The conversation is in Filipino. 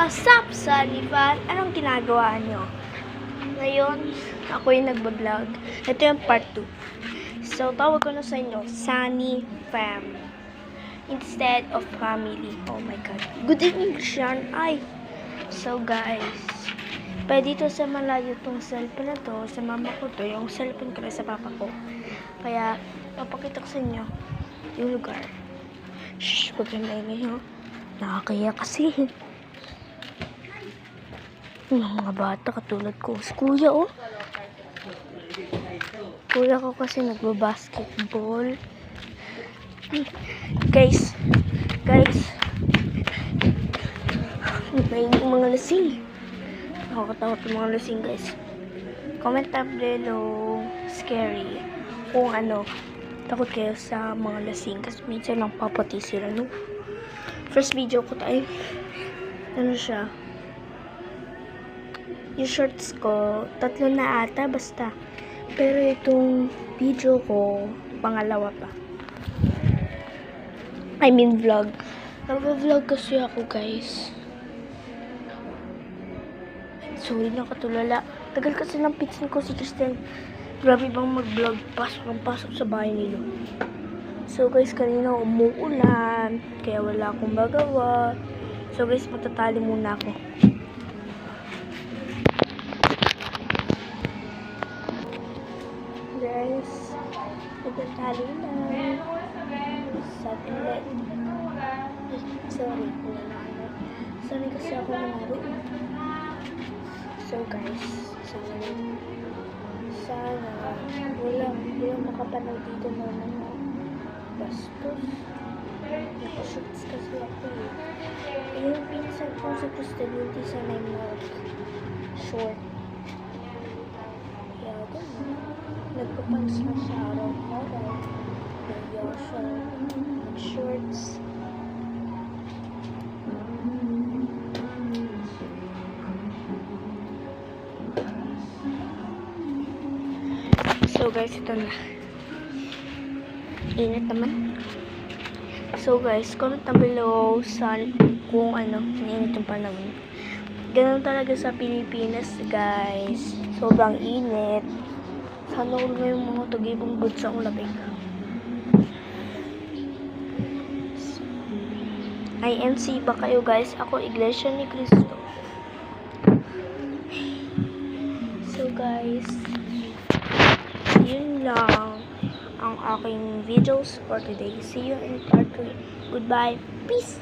Sup, Sunnyvan? Anong ginagawa nyo? Ngayon, ako yung nagbablog. Ito yung part 2. So, tawag ko na sa inyo, Sunny Fam. Instead of family. Oh my God. Good English yan. Ay. So, guys. Pwede ito sa malayo tong cellphone na to. Sa mama ko to. Yung cellphone ko na sa papa ko. Kaya, papakita ko sa inyo yung lugar. Shhh, huwag yung maingay, ho. Nakakaya kasi. Yung mga bata katulad ko. Si kuya, oh. Kuya ko kasi nagbabasketball. Guys. May mga lasing. Nakakatakot yung mga lasing, guys. Comment up below. Scary. Kung ano, takot kayo sa mga lasing. Kasi minsan lang papati sila, no? First video ko tayo. Ano siya? Yung shorts ko, 3 na ata, basta. Pero itong video ko, pangalawa pa. I mean vlog. Nag-vlog kasi ako, guys. Sorry na katulala. Tagal kasi ng pitsin ko si Kristen. Grabe bang mag-vlog. Pasok sa bahay nila. So guys, kanina umuulan. Kaya wala akong magawa. So guys, matatali muna ako. Guys, matatali lang. Saglit. Sorry. Sorry kasi ako nanaro. So guys, sana walang makapanood dito na mga bastos. Nakashoots kasi ako eh. Yung pinsan ko sa Kristen, hindi sana yung short. Kaya ganun. Nagpapans na siya araw-araw. Kaya siya nag-shorts. So guys, ito na. Init naman. So guys, comment down below kung ano, init yung panahon. Ganun talaga sa Pilipinas, guys. Sobrang init. Sana all na yung mga tagibong good sa ulapig. INC ba kayo, guys? Ako, Iglesia ni Cristo. So guys, yun lang ang aking videos for today. See you in part 3. Goodbye. Peace!